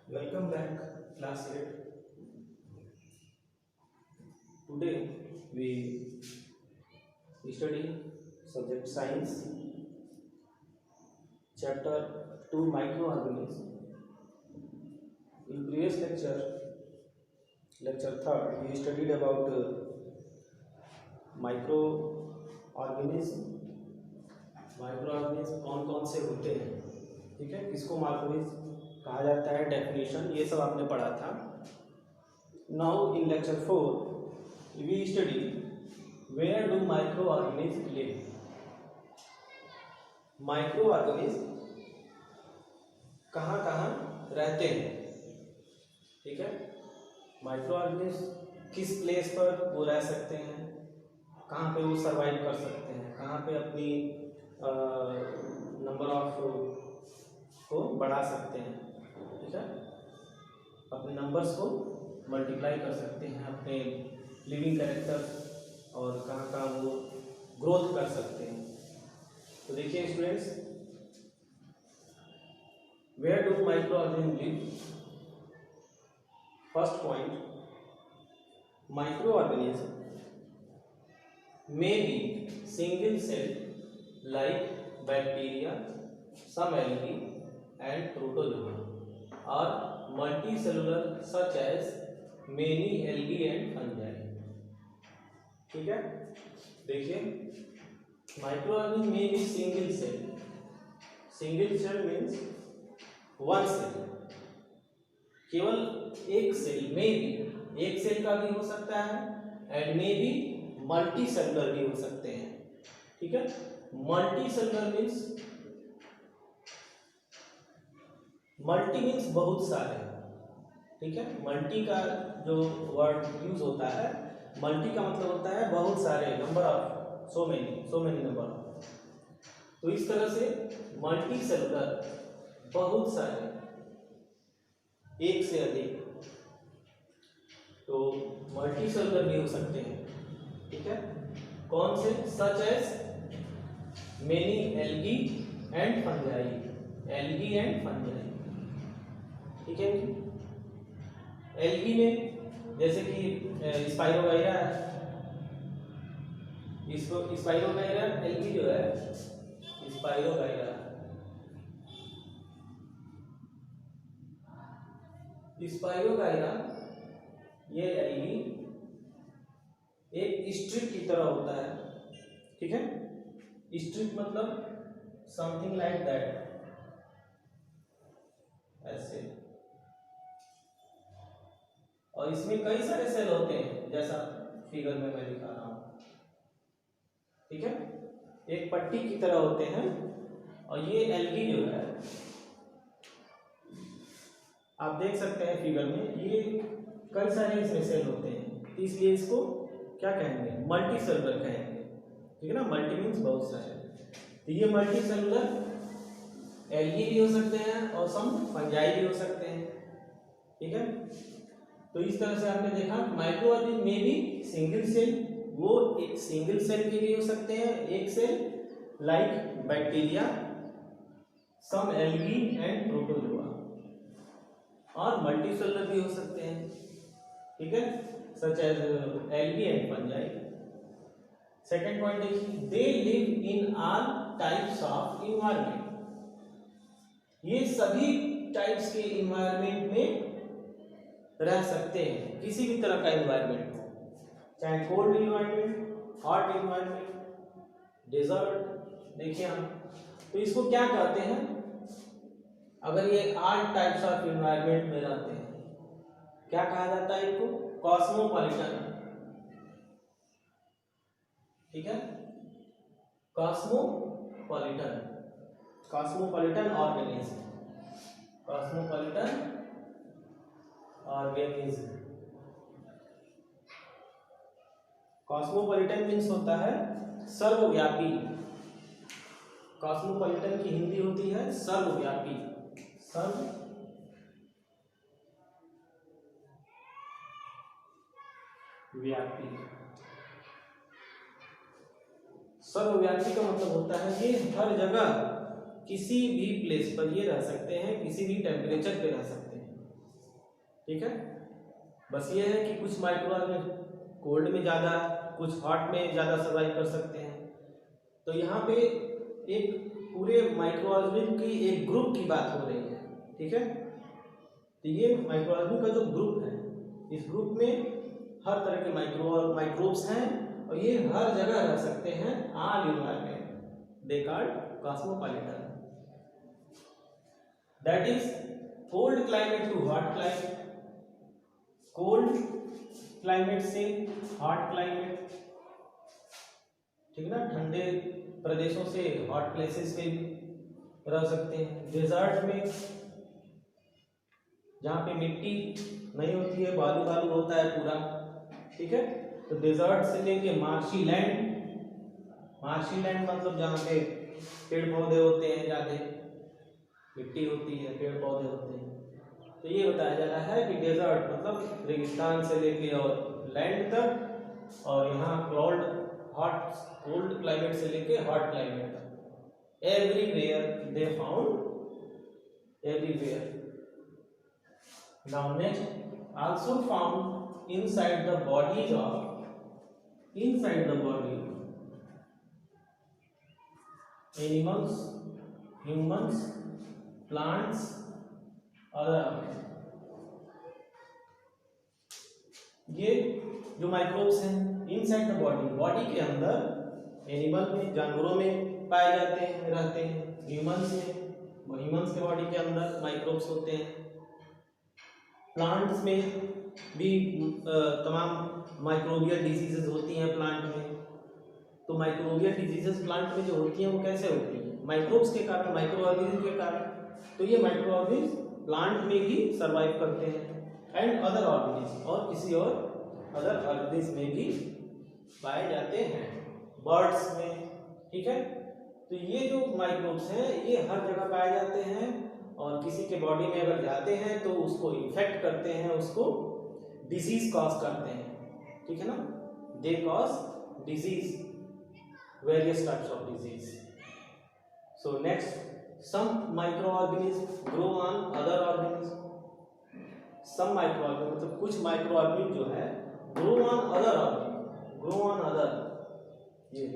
Welcome back, class 8. Today we study subject science, chapter 2 microorganisms. In previous lecture 3rd, we studied about microorganism. Microorganism कौन कौन से होते हैं, ठीक है, किसको माइक्रोऑर्गेनिज्म कहा जाता है, डेफिनेशन, ये सब आपने पढ़ा था. Now in lecture 4 we study where do microorganism live. Microorganism कहाँ कहाँ रहते हैं, ठीक है. माइक्रोऑर्गेनिज्म किस प्लेस पर वो रह सकते हैं, कहाँ पे वो सरवाइव कर सकते हैं, कहाँ पे अपनी नंबर ऑफ को बढ़ा सकते हैं, ठीक है, अपने नंबर्स को मल्टीप्लाई कर सकते हैं, अपने लिविंग कैरेक्टर और कहाँ कहाँ वो ग्रोथ कर सकते हैं. तो देखिए students, where do microorganism live. First point, microorganism may be single cell like bacteria, some algae and protozoa, or multicellular such as many algae and fungi. ठीक है, देखिए माइक्रोऑर्गेनिज्म में भी single cell. Single cell means one cell, केवल एक cell में भी, एक सेल का भी हो सकता है एंड में भी मल्टी सेलुलर भी हो सकते हैं, ठीक है. Multi cellular means, multi means बहुत सारे, ठीक है. मल्टी का जो वर्ड यूज होता है, मल्टी का मतलब होता है बहुत सारे, number of, so many number of. तो इस तरह से मल्टी सेलुलर बहुत सारे, एक से अधिक, तो मल्टी सेलुलर भी हो सकते हैं, ठीक है. कौन से? Such as many algae and fungi, algae and fungi, ठीक है. एल्गी में जैसे कि स्पाइरोगाइरा है, इसको स्पाइरोगाइरा एल्गी जो है, स्पाइरोगाइरा ये एल्गी एक स्ट्रिप की तरह होता है, ठीक है. स्ट्रिप मतलब समथिंग लाइक दैट, ऐसे. और इसमें कई सारे सेल होते हैं, जैसा फिगर में मैं दिखा रहा हूं, ठीक है. एक पट्टी की तरह होते हैं. और ये एल्गी जो है, आप देख सकते हैं फिगर में, ये कई सारे इसमें सेल होते हैं, इसलिए इसको क्या कहेंगे? मल्टी सेलुलर कहेंगे, ठीक है ना. मल्टी मीन्स बहुत सारे. तो ये मल्टी सेलुलर एल्गी भी हो सकते हैं और सम फंजाई भी हो सकते हैं, ठीक है. तो इस तरह से आपने देखा माइक्रोऑर्गेनिज्म में भी सिंगल सेल, वो एक सिंगल सेल के भी हो सकते हैं, एक cell like bacteria, some algae and protozoa, और मल्टी सेलुलर भी हो सकते हैं, ठीक है, such as algae and fungi. Second point देखिए, they live in all types of environment. ये सभी टाइप्स के इन्वायरमेंट में रह सकते हैं, किसी भी तरह का इन्वायरमेंट हो, चाहे cold environment, hot environment, desert. देखिए हम, तो इसको क्या कहते हैं? अगर ये ऑल टाइप्स ऑफ इन्वायरमेंट में रहते हैं, क्या कहा जाता है इनको? कॉस्मोपॉलिटन, ठीक है. Cosmopolitan, cosmopolitan organism, cosmopolitan organism. Cosmopolitan means होता है सर्वव्यापी. कॉस्मोपॉलिटन की हिंदी होती है सर्वव्यापी. सर्वव्यापी का मतलब होता है कि हर जगह, किसी भी प्लेस पर ये रह सकते हैं, किसी भी टेम्परेचर पे रह सकते हैं, ठीक है। बस ये है कि कुछ माइक्रो ऑर्गेनिज्म कोल्ड में ज़्यादा, कुछ हॉट में ज़्यादा सर्वाइव कर सकते हैं। तो यहाँ पे एक पूरे माइक्रो ऑर्गेनिज्म की एक ग्रुप की बात हो रही है, ठीक है। तो ये माइक्रो ऑर्गेनिज्म का जो ग्रुप है, इस ग्रुप में हर तरह के माइक्रोब्स हैं और ये हर जगह रह सकते हैं। All environment they called cosmopolitan, that is cold climate to hot climate, cold climate से हॉट क्लाइमेट, ठीक है ना। ठंडे प्रदेशों से हॉट प्लेसेस पे भी रह सकते हैं। डेजर्ट में जहाँ पे मिट्टी नहीं होती है, बालू बालू होता है पूरा, ठीक है। तो डेजर्ट से लेके मार्शी लैंड, मार्शी लैंड मतलब जहाँ पे पेड़ पौधे होते हैं, ज़्यादा मिट्टी होती है, पेड़ पौधे होते हैं। तो ये बताया जा रहा है कि डेजर्ट मतलब रेगिस्तान से लेके और लैंड तक, और यहाँ कोल्ड हॉट कोल्ड क्लाइमेट से लेके हॉट क्लाइमेट तक, everywhere they found, everywhere. Now next, also found inside the bodies of, inside the body animals, humans, plants, other. ये जो माइक्रोब्स हैं इनसाइड द बॉडी, बॉडी के अंदर एनिमल में, जानवरों में पाए जाते हैं, रहते हैं। ह्यूमंस में, ह्यूमंस के बॉडी के अंदर माइक्रोब्स होते हैं। प्लांट्स में भी तमाम माइक्रोबियल डिजीजेज होती हैं प्लांट में। तो माइक्रोबियल डिजीजेज प्लांट में जो होती हैं वो कैसे होती हैं? माइक्रोब्स के कारण, माइक्रो ऑर्गेनिज्म के कारण। तो ये माइक्रो ऑर्गेनिज्म प्लांट में भी सर्वाइव करते हैं, एंड अदर ऑर्गेनिज्म, और किसी और अदर ऑर्गेनिज्म में भी पाए जाते हैं, बर्ड्स में, ठीक है। तो ये जो माइक्रोब्स हैं ये हर जगह पाए जाते हैं, और किसी के बॉडी में अगर जाते हैं तो उसको इन्फेक्ट करते हैं, उसको डिजीज कॉज करते हैं, ठीक है ना। They cause disease, various types of disease. So next, some microorganisms grow on other organisms, some microorganisms मतलब कुछ माइक्रोऑर्गेनिज्म जो है grow on other organisms, grow on other, ये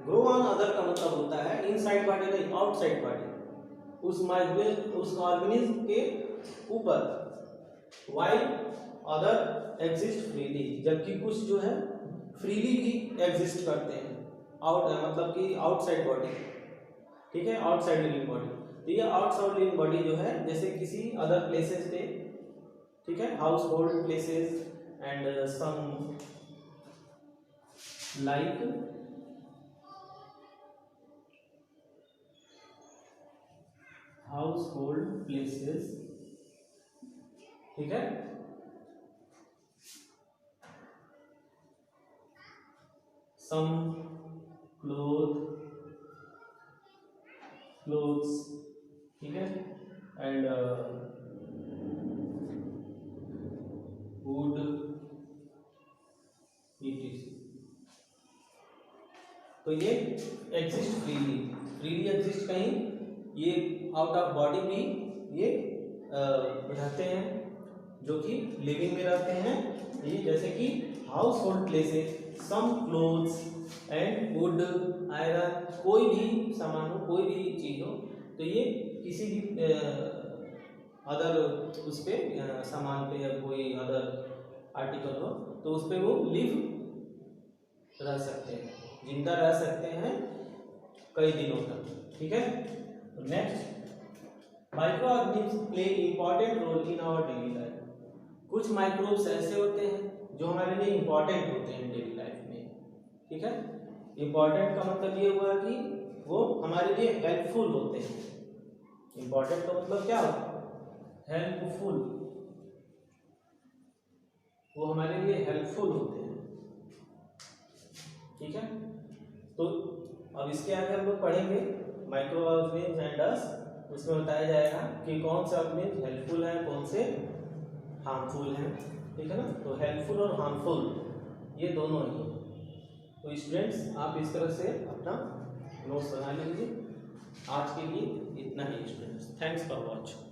grow on other का मतलब होता है इनसाइड बॉडी नहीं आउटसाइड बॉडी, उस ऑर्गेनिज्म के ऊपर, while other exist freely, जबकि कुछ जो है फ्रीली भी एग्जिस्ट करते हैं, मतलब कि आउटसाइड बॉडी, ठीक है, आउटसाइड लिविंग बॉडी। तो ये आउटसाइड लिविंग बॉडी जो है जैसे किसी अदर प्लेसेस पे, ठीक है, household places and some like household places, ठीक है, सम क्लोथ्स, ठीक है, एंड वुड, तो ये एग्जिस्ट फ्रीली एग्जिस्ट कहीं, ये आउट ऑफ बॉडी भी ये रहते हैं, जो कि लिविंग में रहते हैं। ये जैसे कि household places, some clothes and wood, iron, कोई भी सामान हो, कोई भी चीज हो, तो ये किसी भी अदर उस पे सामान पे या कोई अदर आर्टिकल हो तो उस पे वो लिव रह सकते हैं, जिंदा रह सकते हैं कई दिनों तक, ठीक है। Next, microorganism play important role in our daily life. कुछ माइक्रोब्स ऐसे होते हैं जो हमारे लिए इंपॉर्टेंट होते हैं डेली लाइफ में, ठीक है। इंपॉर्टेंट का मतलब ये हुआ कि वो हमारे लिए हेल्पफुल होते हैं। इंपॉर्टेंट का मतलब क्या होता है? हेल्पफुल, वो हमारे लिए हेल्पफुल होते हैं, ठीक है। तो अब इसके आगे हम लोग पढ़ेंगे माइक्रो ऑर्गेनिज्म एंड अस, उसमें बताया जाएगा कि कौन से ऑर्गेनिज्म हेल्पफुल है, कौन से हार्मफुल हैं, ठीक है ना। तो हेल्पफुल और हार्मफुल ये दोनों ही। तो स्टूडेंट्स आप इस तरह से अपना नोट्स बना लीजिए। आज के लिए इतना ही स्टूडेंट्स, थैंक्स फॉर वॉचिंग।